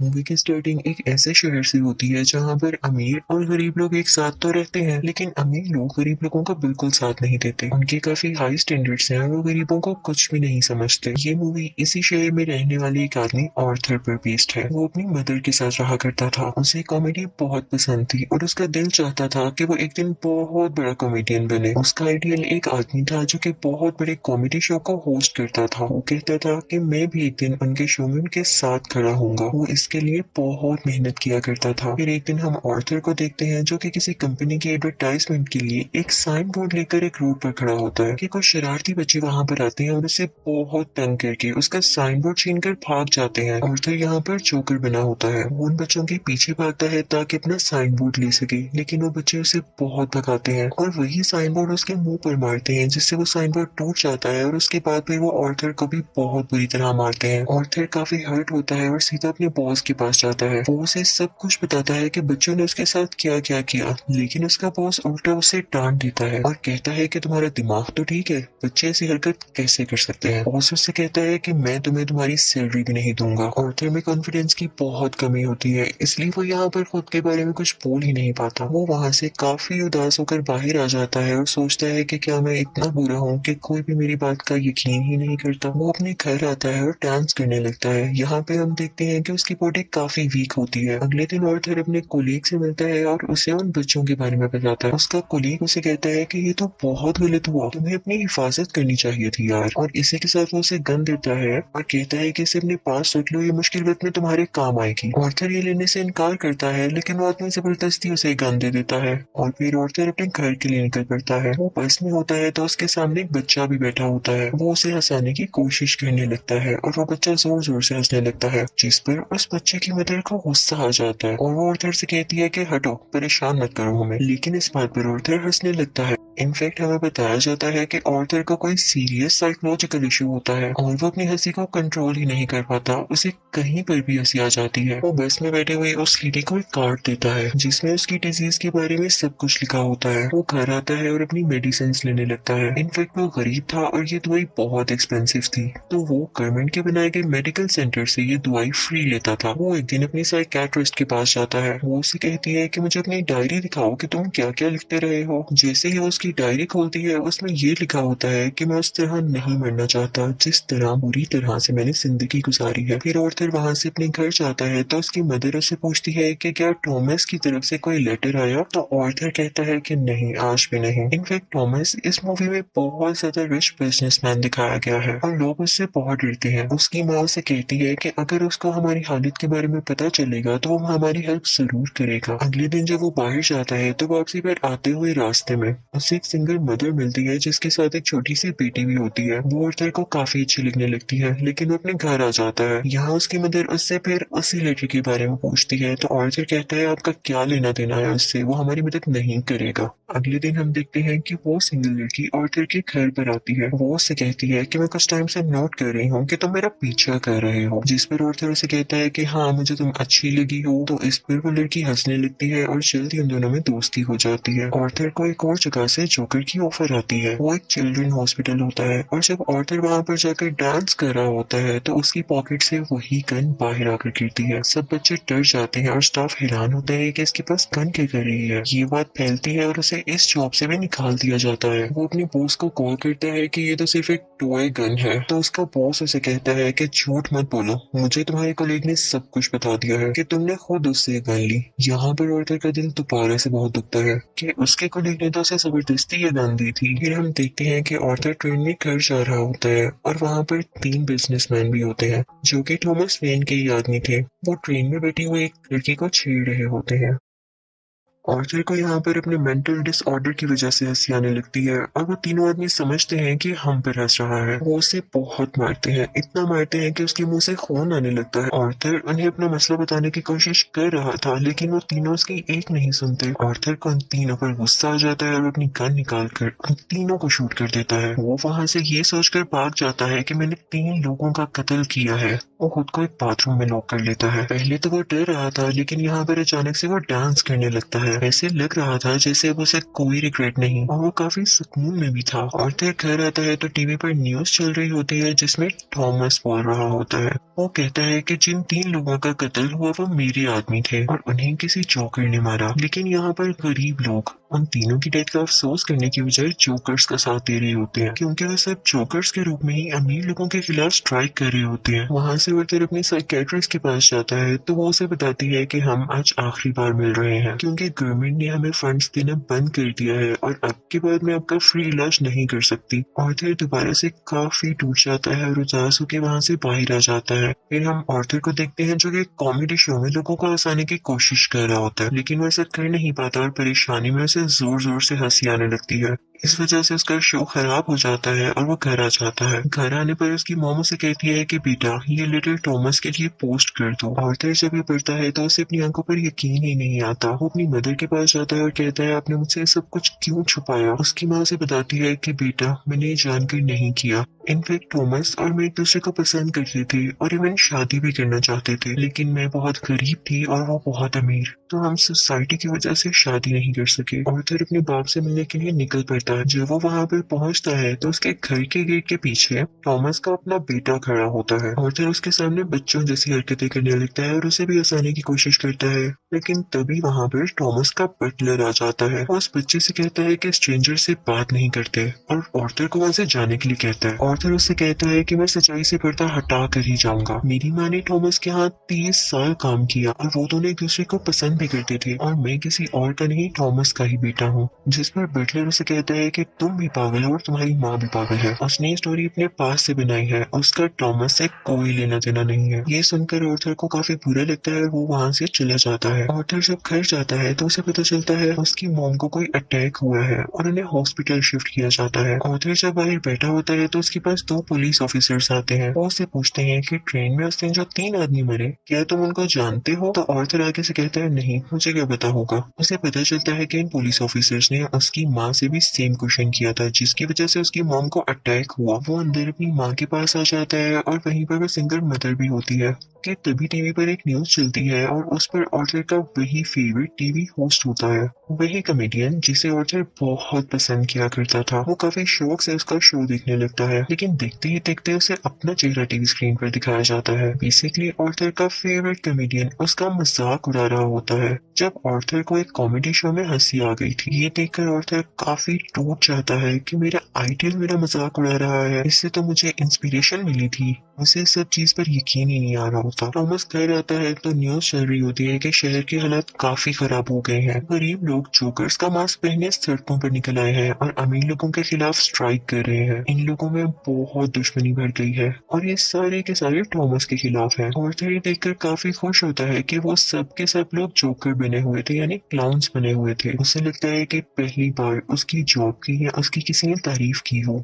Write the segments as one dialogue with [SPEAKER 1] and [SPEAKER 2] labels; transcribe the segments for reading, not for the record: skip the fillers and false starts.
[SPEAKER 1] Movie की starting एक ऐसे शहर से होती है जहाँ पर अमीर और गरीब लोग एक साथ तो रहते हैं, लेकिन अमीर लोग गरीब लोगों का बिल्कुल साथ नहीं देते। उनके काफी हाई स्टैंडर्ड्स हैं और वो गरीबों को कुछ भी नहीं समझते। ये मूवी इसी शहर में रहने वाले एक आदमी आर्थर पर बेस्ड है। वो अपनी मदर के साथ रहा करता था। उसे कॉमेडी बहुत पसंद थी और उसका दिल चाहता था कि वो एक दिन बहुत बड़ा कॉमेडियन बने। उसका आइडियल एक आदमी था जो कि बहुत बड़े कॉमेडी शो को होस्ट करता था। वो कहता था कि मैं भी एक दिन उनके शो में उनके साथ खड़ा होऊंगा। वो इसके लिए बहुत मेहनत किया करता था। फिर एक दिन हम ऑर्थर को देखते हैं जो कि किसी कंपनी की एडवर्टाइजमेंट के लिए एक साइन बोर्ड लेकर एक रोड पर खड़ा होता है कि कुछ शरारती बच्चे वहां पर आते हैं और उसे बहुत तंग करके उसका साइन बोर्ड छीन कर भाग जाते हैं। ऑर्थर यहाँ पर जोकर बना होता है। वो उन बच्चों के पीछे भागता है ताकि अपना साइन बोर्ड ले सके, लेकिन वो बच्चे उसे बहुत भगाते हैं और वही साइन बोर्ड उसके मुंह पर मारते हैं, जिससे वो साइन बोर्ड टूट जाता है और उसके बाद फिर वो ऑर्थर को भी बहुत बुरी तरह मारते हैं। ऑर्थर काफी हर्ट होता है और सीधा अपने बॉस के पास जाता है। वो उसे सब कुछ बताता है कि बच्चों ने उसके साथ क्या क्या किया, लेकिन उसका बॉस उल्टा उसे डांट देता है और कहता है कि तुम्हारा दिमाग तो ठीक है, बच्चे ऐसी हरकत कैसे कर सकते हैं। बॉस उससे कहता है कि मैं तुम्हें तुम्हारी सैलरी भी नहीं दूंगा। ऑर्थर में कॉन्फिडेंस की बहुत कमी होती है, इसलिए वो यहाँ पर खुद के बारे में कुछ बोल ही नहीं पाता। वो वहां से काफी उदास होकर बाहर आ जाता है और सोचता है कि क्या मैं इतना बुरा हूँ कि कोई भी मेरी बात का यकीन ही नहीं करता। वो अपने घर आता है और डांस करने लगता है। यहाँ पे हम देखते हैं कि उसकी बॉडी काफी वीक होती है। अगले दिन ऑर्थर अपने कोलीग से मिलता है और उसे उन बच्चों के बारे में बताता है। उसका कोलीग उसे कहता है कि ये तो बहुत गलत हुआ, तुम्हें अपनी हिफाजत करनी चाहिए थी यार। और इसी के साथ वो उसे गन देता है और कहता है कि इसे अपने पास रख लो, ये मुश्किल वक्त में तुम्हारे काम आएगी। ऑर्थर ये लेने से इनकार करता है, लेकिन वो आदमी जबरदस्ती उसे गन दे देता है और फिर ऑर्थर अपने घर के लिए निकल पड़ता है। वो बस में होता है तो उसके सामने एक बच्चा भी बैठा होता है। वो उसे हंसाने की कोशिश करने लगता है और वो बच्चा जोर जोर से हंसने लगता है, जिस पर उस बच्चे की मदर को गुस्सा आ जाता है और वो ऑर्थर से कहती है कि हटो, परेशान मत करो हमें। लेकिन इस बात पर ऑर्थर हंसने लगता है। इनफैक्ट हमें बताया जाता है कि ऑर्थर को कोई सीरियस साइकोलॉजिकल इशू होता है और वो अपनी हंसी को कंट्रोल ही नहीं कर पाता। उसे कहीं पर भी हंसी आ जाती है। वो बस में बैठे हुए उस लेडी को एक कार्ड देता है जिसमें उसकी डिजीज के बारे में सब कुछ लिखा होता है। वो घर आता है और अपनी मेडिसिन लेने लगता है। इनफैक्ट वो गरीब था और ये दवाई बहुत एक्सपेंसिव थी, तो वो गवर्नमेंट के बनाए गए मेडिकल सेंटर से ये दवाई फ्री लेता था। वो एक दिन अपनी साइकियाट्रिस्ट के पास जाता है। वो उसे कहती है कि मुझे अपनी डायरी दिखाओ कि तुम क्या क्या लिखते रहे हो। जैसे ही वो उसकी डायरी खोलती है उसमें ये लिखा होता है कि मैं उस तरह नहीं मरना चाहता जिस तरह बुरी तरह से मैंने जिंदगी गुजारी है। फिर ऑर्थर वहां से अपने घर जाता है तो उसकी मदर उससे पूछती है कि क्या थॉमस की तरफ से कोई लेटर आया, तो ऑर्थर कहता है कि नहीं, आज भी नहीं। इनफैक्ट थॉमस इस मूवी में बहुत ज्यादा रिच बिजनेसमैन दिखाया गया है और लोग उससे बहुत डरते हैं। उसकी माँ उसे कहती है कि अगर उसको हमारी हालत के बारे में पता चलेगा तो वो हमारी हेल्प जरूर करेगा। अगले दिन जब वो बाहर जाता है तो वापसी पर आते हुए रास्ते में उसे एक सिंगल मदर मिलती है जिसके साथ एक छोटी सी बेटी भी होती है। वो ऑर्थर को काफी अच्छी लगने लगती है, लेकिन वो अपने घर आ जाता है। यहाँ उसकी मदर उससे फिर उसी लेटर के बारे में पूछती है तो ऑर्थर कहता है आपका क्या लेना देना है उससे, वो हमारी मदद नहीं करेगा। अगले दिन हम देखते हैं कि वो सिंगल लड़की ऑर्थर के घर पर आती है। वो उससे कहती है कि मैं कुछ टाइम से नोट कर रही हूँ कि तुम मेरा पीछा कर रहे हो, जिस पर ऑर्थर उसे कहता है कि हाँ, मुझे तुम अच्छी लगी हो। तो इस पर वो लड़की हंसने लगती है और जल्दी उन दोनों में दोस्ती हो जाती है। ऑर्थर को एक और जगह से जोकर की ऑफर आती है। वो एक चिल्ड्रन हॉस्पिटल होता है और जब ऑर्थर वहाँ पर जाकर डांस कर रहा होता है तो उसकी पॉकेट से वही गन बाहर आकर गिरती है। सब बच्चे डर जाते हैं और स्टाफ हैरान होता है कि इसके पास गन क्या कर रही है। ये बात फैलती है और उसे इस जॉब से भी निकाल दिया जाता है। वो अपने बॉस को कॉल करता है कि ये तो सिर्फ एक टॉय गन है, तो उसका बॉस उसे कहता है कि झूठ मत बोलो, मुझे तुम्हारे कलीग ने सब कुछ बता दिया है कि तुमने खुद उससे गन ली। यहाँ पर ऑर्थर का दिल दोबारा से बहुत दुखता है कि उसके कलीग ने तो उसे जबरदस्ती ये गन दी थी। फिर हम देखते हैं कि ऑर्थर ट्रेन में घर जा रहा होता है और वहाँ पर तीन बिजनेसमैन भी होते हैं जो कि थॉमस वेन के ही आदमी थे। वो ट्रेन में बैठी हुई एक लड़की को छेड़ रहे होते हैं। ऑर्थर को यहाँ पर अपने मेंटल डिसऑर्डर की वजह से हंसी आने लगती है और वो तीनों आदमी समझते हैं कि हम पर हंस रहा है। वो उसे बहुत मारते हैं, इतना मारते हैं कि उसके मुंह से खून आने लगता है। ऑर्थर उन्हें अपना मसला बताने की कोशिश कर रहा था, लेकिन वो तीनों उसकी एक नहीं सुनते। ऑर्थर को उन तीनों पर गुस्सा आ जाता है और अपनी गन निकाल कर उन तीनों को शूट कर देता है। वो वहां से ये सोचकर भाग जाता है कि मैंने तीन लोगों का कत्ल किया है। वो खुद को एक बाथरूम में लॉक कर लेता है। पहले तो वो डर रहा था, लेकिन यहाँ पर अचानक से वो डांस करने लगता है ऐसे लग रहा था जैसे अब उसे कोई रिग्रेट नहीं और वो काफी सुकून में भी था। आर्थर घर आता है तो टीवी पर न्यूज चल रही होती है जिसमें थॉमस बोल रहा होता है। वो कहता है कि जिन 3 लोगों का कत्ल हुआ वो मेरे आदमी थे और उन्हें किसी जोकर ने मारा। लेकिन यहाँ पर गरीब लोग उन तीनों की डेथ का अफसोस करने की बजाय जोकर्स का साथ दे रहे होते हैं, क्योंकि वो सब जोकर्स के रूप में ही अमीर लोगों के खिलाफ स्ट्राइक कर रहे होते हैं। वहां से वर्कर अपनी साइकेट्रिस्ट के पास जाता है तो वो उसे बताती है कि हम आज आखिरी बार मिल रहे हैं, क्योंकि गवर्नमेंट ने हमें फंड्स देना बंद कर दिया है और अब के बाद मैं आपका फ्री इलाज नहीं कर सकती। आर्थर दोबारा से काफी टूट जाता है और उदास होकर वहां से बाहर आ जाता है। फिर हम आर्थर को देखते हैं जो कि कॉमेडी शो में लोगों को हंसाने की कोशिश कर रहा होता है, लेकिन वो ऐसा कर नहीं पाता और परेशानी में उसे जोर जोर से हंसी आने लगती है। इस वजह से उसका शो खराब हो जाता है और वो घर आ जाता है। घर आने पर उसकी मॉम उसे कहती है कि बेटा ये लिटिल थॉमस के लिए पोस्ट कर दो। आर्थर जब ये पढ़ता है तो उसे अपनी आंखों पर यकीन ही नहीं आता। वो अपनी मदर के पास जाता है और कहता है आपने मुझसे सब कुछ क्यों छुपाया। उसकी माँ उसे बताती है कि बेटा मैंने ये जानकर नहीं किया। इनफैक्ट थॉमस और मैं एक दूसरे को पसंद करते थे और इवन शादी भी करना चाहते थे, लेकिन मैं बहुत गरीब थी और वो बहुत अमीर, तो हम सोसाइटी की वजह से शादी नहीं कर सके। आर्थर अपने बाप से मिलने के लिए निकल पड़ता है। जब वो वहाँ पर पहुँचता है तो उसके घर के गेट के पीछे थॉमस का अपना बेटा खड़ा होता है। आर्थर उसके सामने बच्चों जैसी हरकतें करने लगता है और उसे भी हंसाने की कोशिश करता है, लेकिन तभी वहाँ पर थॉमस का बटलर आ जाता है। वो उस बच्चे से कहता है कि स्ट्रेंजर से बात नहीं करते और आर्थर को वहाँ से जाने के लिए कहता है। आर्थर उससे कहता है कि मैं सच्चाई से पर्दा हटा कर ही जाऊंगा। मेरी माँ ने थॉमस के यहाँ 30 साल काम किया और वो दोनों एक दूसरे को पसंद भी करते थे और मैं किसी और का नहीं थॉमस का ही बेटा हूँ। जिस पर बटलर उसे कहता है कि तुम भी पागल हो और तुम्हारी माँ भी पागल है। उसने स्टोरी अपने पास से बनाई है, उसका थॉमस से कोई लेना देना नहीं है। ये सुनकर आर्थर को काफी बुरा लगता है और वो वहाँ से चला जाता है। आर्थर जब घर जाता है तो उसे पता चलता है उसकी मॉम को कोई अटैक हुआ है और उन्हें हॉस्पिटल शिफ्ट किया जाता है। आर्थर जब बाहर बैठा होता है तो उसके पास 2 पुलिस ऑफिसर्स आते हैं। वो उससे पूछते हैं कि ट्रेन में उस दिन जो 3 आदमी मरे क्या तुम उनको जानते हो। तो आर्थर आगे से कहता है नहीं, मुझे क्या पता होगा। उसे पता चलता है कि इन पुलिस ऑफिसर्स ने उसकी माँ से भी सेम क्वेश्चन किया था, जिसकी वजह से उसकी मॉम को अटैक हुआ। वो अंदर अपनी माँ के पास आ जाता है और वहीं पर वो सिंगल मदर भी होती है कि तभी टीवी पर एक न्यूज चलती है और उस पर आर्थर का वही फेवरेट टीवी होस्ट होता है, वही कॉमेडियन जिसे आर्थर बहुत पसंद किया करता था। वो काफी शौक से उसका शो देखने लगता है, लेकिन देखते ही देखते उसे अपना चेहरा टीवी स्क्रीन पर दिखाया जाता है। बेसिकली आर्थर का फेवरेट कॉमेडियन उसका मजाक उड़ा रहा होता है। जब आर्थर को एक कॉमेडी शो में हंसी आ गई थी, ये देखकर आर्थर काफी टूट जाता है कि मेरा आइडियल मेरा मजाक उड़ा रहा है, इससे तो मुझे इंस्पिरेशन मिली थी। उसे सब चीज पर यकीन ही नहीं आ रहा होता। थॉमस घर आता है तो न्यूज चल रही होती है कि शहर के हालात काफी खराब हो गए हैं। गरीब लोग जोकर्स का मास्क पहने सड़कों पर निकल आए हैं और अमीर लोगों के खिलाफ स्ट्राइक कर रहे हैं। इन लोगों में बहुत दुश्मनी बढ़ गई है और ये सारे के सारे थॉमस के खिलाफ है। आर्थर ये देखकर काफी खुश होता है कि वो सब के सब लोग जोकर बने हुए थे, यानी क्लाउन्स बने हुए थे। उसे लगता है कि पहली बार उसकी जॉब की या उसकी किसी ने तारीफ की हो।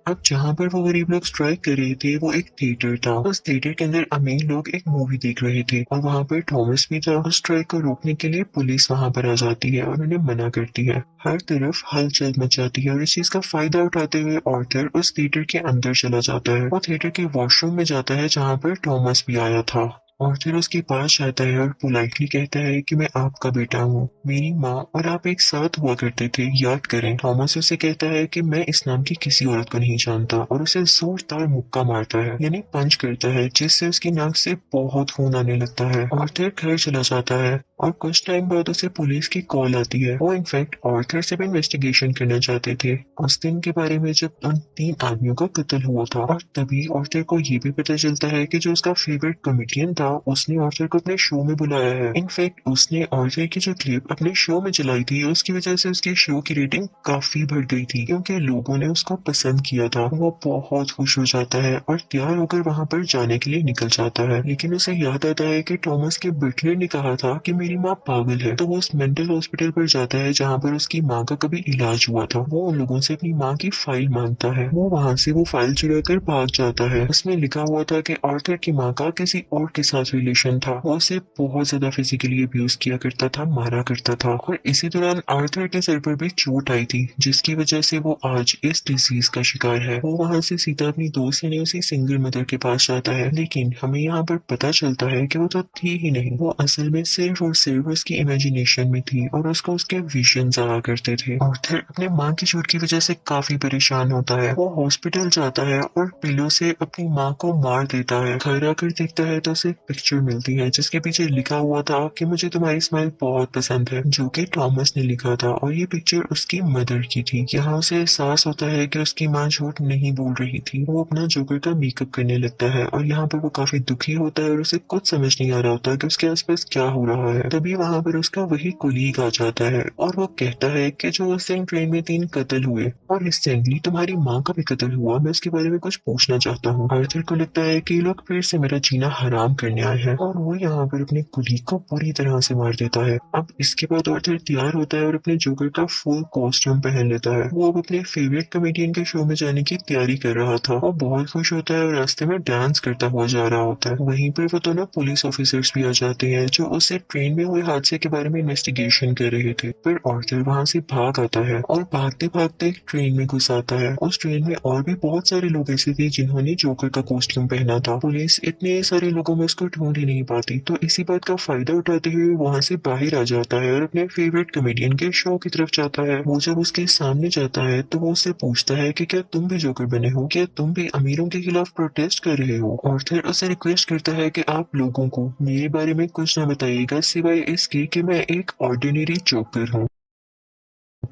[SPEAKER 1] अब जहाँ पर वो गरीब लोग स्ट्राइक कर रहे थे वो एक थिएटर था। उस थिएटर के अंदर अमीर लोग एक मूवी देख रहे थे और वहाँ पर थॉमस भी था। उस स्ट्राइक को रोकने के लिए पुलिस वहाँ पर आ जाती है और उन्हें मना करती है। हर तरफ हलचल मच जाती है और इस चीज का फायदा उठाते हुए आर्थर उस थिएटर के अंदर चला जाता है। वो थिएटर के वॉशरूम में जाता है जहाँ पर थॉमस भी आया था। आर्थर उसके पास जाता है और पोलाइटली कहता है कि मैं आपका बेटा हूँ, मेरी माँ और आप एक साथ हुआ करते थे, याद करें। थॉमस उसे कहता है कि मैं इस नाम की किसी औरत को नहीं जानता और उसे जोरदार मुक्का मारता है, यानी पंच करता है, जिससे उसकी नाक से बहुत खून आने लगता है। आर्थर घर चला जाता है और कुछ टाइम बाद उसे पुलिस की कॉल आती है। वो इनफैक्ट आर्थर से भी इन्वेस्टिगेशन करना चाहते थे उस दिन के बारे में जब उन 3 आदमियों का कत्ल हुआ था। और तभी आर्थर को ये भी पता चलता है कि जो उसका फेवरेट कॉमेडियन था उसने आर्थर को अपने शो में बुलाया है। इनफैक्ट उसने आर्थर की जो क्लिप अपने शो में चलाई थी उसकी वजह से उसके शो की रेटिंग काफी बढ़ गई थी, क्योंकि लोगों ने उसको पसंद किया था। वो बहुत खुश हो जाता है और तैयार होकर वहाँ पर जाने के लिए निकल जाता है, लेकिन उसे याद आता है कि थॉमस के बटलर ने कहा था कि मेरी माँ पागल है। तो वो उस मेंटल हॉस्पिटल पर जाता है जहाँ पर उसकी माँ का कभी इलाज हुआ था। वो उन लोगों से अपनी माँ की फाइल मांगता है। वो वहाँ से वो फाइल चुरा कर भाग जाता है। उसमें लिखा हुआ था कि आर्थर की माँ का किसी और के साथ रिलेशन था। वो उसे बहुत ज्यादा फिजिकली अब्यूज किया करता था, मारा करता था। और इसी दौरान आर्थर के सर पर भी चोट आई थी, जिसकी वजह से वो आज इस डिजीज का शिकार है। वो वहाँ से सीधा अपनी दोस्त यानी उसी सिंगल मदर के पास जाता है, लेकिन हमें यहाँ पर पता चलता है कि वो तो थी ही नहीं। वो असल में सिर्फ और सिर्फ उसकी इमेजिनेशन में थी और उसको उसके विजन्स आया करते थे। आर्थर अपने माँ की चोट की वजह से काफी परेशान होता है। वो हॉस्पिटल जाता है और पिलो से अपनी माँ को मार देता है। घर आकर देखता है तो उसे एक पिक्चर मिलती है जिसके पीछे लिखा हुआ था कि मुझे तुम्हारी स्माइल बहुत पसंद है, जो कि थॉमस ने लिखा था और ये पिक्चर उसकी मदर की थी। यहाँ उसे एहसास होता है कि उसकी माँ झूठ नहीं बोल रही थी। वो अपना जोकर का मेकअप करने लगता है और यहाँ पर वो काफी दुखी होता है और उसे कुछ समझ नहीं आ रहा होता कि उसके आसपास क्या हो रहा है। तभी वहाँ पर उसका वही कुलीग आ जाता है और वो कहता है कि जो उस दिन ट्रेन में 3 कत्ल हुए और रिसेंटली तुम्हारी माँ का भी कत्ल हुआ, मैं उसके बारे में कुछ पूछना चाहता हूँ। आर्थर को लगता है कि ये लोग फिर से मेरा जीना हराम करने आए हैं और वो यहाँ पर अपने कुलीग को पूरी तरह से मार देता है। अब इसके बाद आर्थर तैयार होता है और अपने जोकर का फुल कॉस्ट्यूम पहन लेता है। वो अब अपने फेवरेट कॉमेडियन के शो में जाने की तैयारी कर रहा था और बहुत खुश होता है और रास्ते में डांस करता हुआ जा रहा होता है। वहीं पर वो दोनों पुलिस ऑफिसर्स भी आ जाते हैं जो उससे ट्रेन में हुए हादसे के बारे में इन्वेस्टिगेशन कर रहे थे। फिर आर्थर वहां से भाग आता है और भागते भागते एक ट्रेन में घुस आता है। उस ट्रेन में और भी बहुत सारे लोग ऐसे थे जिन्होंने जोकर का कॉस्ट्यूम पहना था। पुलिस इतने सारे लोगों में उसको ढूंढ ही नहीं पाती, तो इसी बात का फायदा उठाते हुए वहां से बाहर आ जाता है और अपने फेवरेट कॉमेडियन के शो की तरफ जाता है। वो जब उसके सामने जाता है तो वो उससे पूछता है कि क्या तुम भी जोकर बने हो, क्या तुम भी अमीरों के खिलाफ प्रोटेस्ट कर रहे हो। और फिर उसे रिक्वेस्ट करता है कि आप लोगों को मेरे बारे में कुछ ना बताइएगा सिवाय इसके कि मैं एक ऑर्डिनरी जोकर हूँ।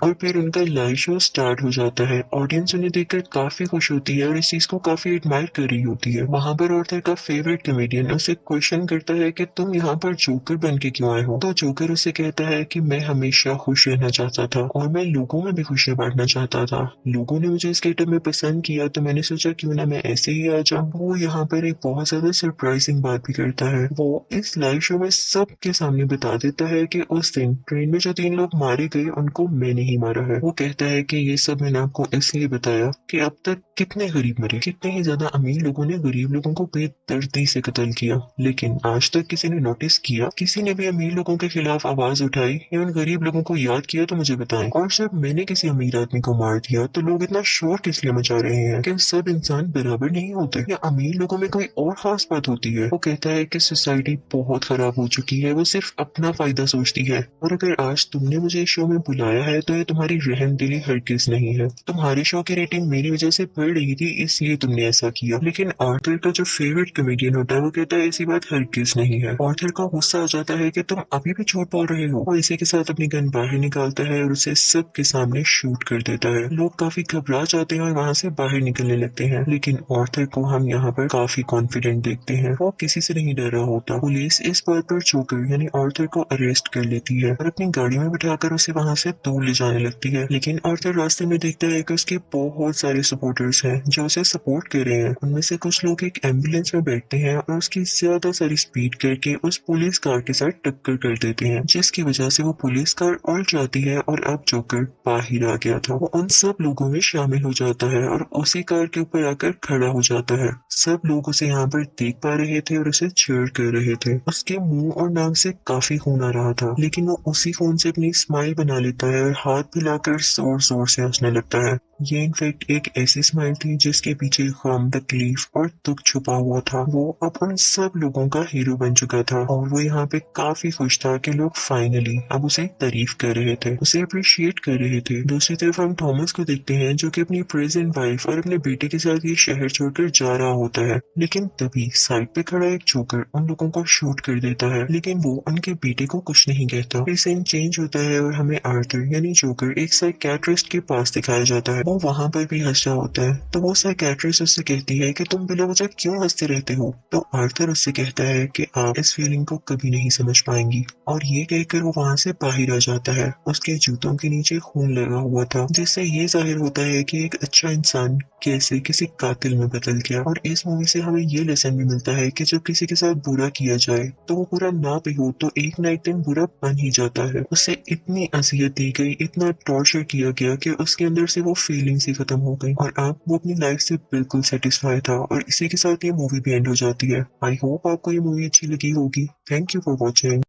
[SPEAKER 1] और फिर उनका लाइव शो स्टार्ट हो जाता है। ऑडियंस उन्हें देखकर काफी खुश होती है और इस चीज को काफी एडमायर कर रही होती है। वहां पर आर्थर का फेवरेट कॉमेडियन उसे क्वेश्चन करता है कि तुम यहाँ पर जोकर बन के क्यों आए हो। तो जोकर उसे कहता है कि मैं हमेशा खुश रहना चाहता था और मैं लोगों में भी खुशियां बांटना चाहता था। लोगों ने मुझे इस गेटअप में पसंद किया तो मैंने सोचा क्यों ना मैं ऐसे ही आ जाऊं। वो यहाँ पर एक बहुत ज्यादा सरप्राइजिंग बात भी करता है। वो इस लाइव शो में सबके सामने बता देता है कि उस दिन ट्रेन में जो 3 लोग मारे गए उनको मैंने ही मारा है। वो कहता है कि ये सब मैंने आपको इसलिए बताया कि अब तक कितने गरीब मरे, कितने ही ज्यादा अमीर लोगों ने गरीब लोगों को बेदर्दी से कत्ल किया, लेकिन आज तक किसी ने नोटिस किया, किसी ने भी अमीर लोगों के खिलाफ आवाज उठाई या उन गरीब लोगों को याद किया तो मुझे बताएं। और जब मैंने किसी अमीर आदमी को मार दिया तो लोग इतना शोर किस लिए मचा रहे हैं? कि सब इंसान बराबर नहीं होते या अमीर लोगों में कोई और खास बात होती है? वो कहता है कि सोसाइटी बहुत खराब हो चुकी है, वो सिर्फ अपना फायदा सोचती है और अगर आज तुमने मुझे इस शो में बुलाया है तो ये तुम्हारी रहमदिली हरगिज नहीं है। तुम्हारे शो की रेटिंग मेरी वजह से बढ़ रही थी इसलिए तुमने ऐसा किया। लेकिन आर्थर का जो फेवरेट कॉमेडियन होता है वो कहता है ऐसी बात हरगिज नहीं है। आर्थर का गुस्सा आ जाता है कि तुम अभी भी झूठ बोल रहे हो और इसी के साथ अपनी गन बाहर निकालता है और उसे सबके सामने शूट कर देता है। लोग काफी घबरा जाते हैं और वहाँ से बाहर निकलने लगते हैं, लेकिन आर्थर को हम यहाँ पर काफी कॉन्फिडेंट देखते हैं। वो किसी से नहीं डर रहा होता। पुलिस इस बात पर जोकर यानी आर्थर को अरेस्ट कर लेती है और अपनी गाड़ी में बिठाकर उसे वहाँ से दूर ले जाने लगती है। लेकिन आर्थर रास्ते में देखता है कि उसके बहुत सारे सपोर्टर्स हैं जो उसे सपोर्ट कर रहे हैं। उनमें से कुछ लोग एक एम्बुलेंस में बैठते हैं और उसकी ज्यादा सारी स्पीड करके उस पुलिस कार के साथ टक्कर कर देते हैं, जिसकी वजह से वो पुलिस कार उल्ट जाती है और अब जोकर बाहर आ गया था। वो उन सब लोगों में शामिल हो जाता है और उसी कार के ऊपर आकर खड़ा हो जाता है। सब लोग उसे यहाँ पर देख पा रहे थे और उसे चीयर कर रहे थे। उसके मुंह और नाक से काफी खून आ रहा था, लेकिन वो उसी खून से अपनी स्माइल बना लेता है और हाथ फैलाकर जोर जोर से हंसने लगता है। ये इनफैक्ट एक ऐसी स्माइल थी जिसके पीछे गम, तकलीफ और दुख छुपा हुआ था। वो अब उन सब लोगों का हीरो बन चुका था और वो यहाँ पे काफी खुश था कि लोग फाइनली अब उसे तारीफ कर रहे थे, उसे अप्रिशिएट कर रहे थे। दूसरी तरफ हम थॉमस को देखते हैं जो कि अपनी प्रेजेंट वाइफ और अपने बेटे के साथ ये शहर छोड़कर जा रहा होता है, लेकिन तभी साइड पे खड़ा एक जोकर उन लोगों को शूट कर देता है, लेकिन वो उनके बेटे को कुछ नहीं कहता। फिर सीन चेंज होता है और हमें आर्थर यानी जोकर एक साइकियाट्रिस्ट के पास दिखाया जाता है। वो वहां पर भी हंस रहा होता है, तो वो साइकियाट्रिस्ट उससे कहती है कि तुम बिना वजह क्यों हंसते रहते हो। तो आर्थर उससे कहता है कि आप इस फीलिंग को कभी नहीं समझ पाएंगी, और ये कहकर वो वहां से बाहर आ जाता है। उसके जूतों के नीचे खून लगा हुआ था, जिससे ये जाहिर होता है कि एक अच्छा इंसान कैसे किसी कातिल में बदल गया। और इस मूवी से हमें ये लेसन भी मिलता है कि जब किसी के साथ बुरा किया जाए तो वो बुरा ना भी हो तो एक ना एक दिन बुरा बन ही जाता है। उसे इतनी अजियत दी गई, इतना टॉर्चर किया गया कि उसके अंदर से वो फीलिंग्स ही खत्म हो गई और अब वो अपनी लाइफ से बिल्कुल सेटिस्फाई था। और इसी के साथ ये मूवी भी एंड हो जाती है। आई होप आपको ये मूवी अच्छी लगी होगी। Thank you for watching.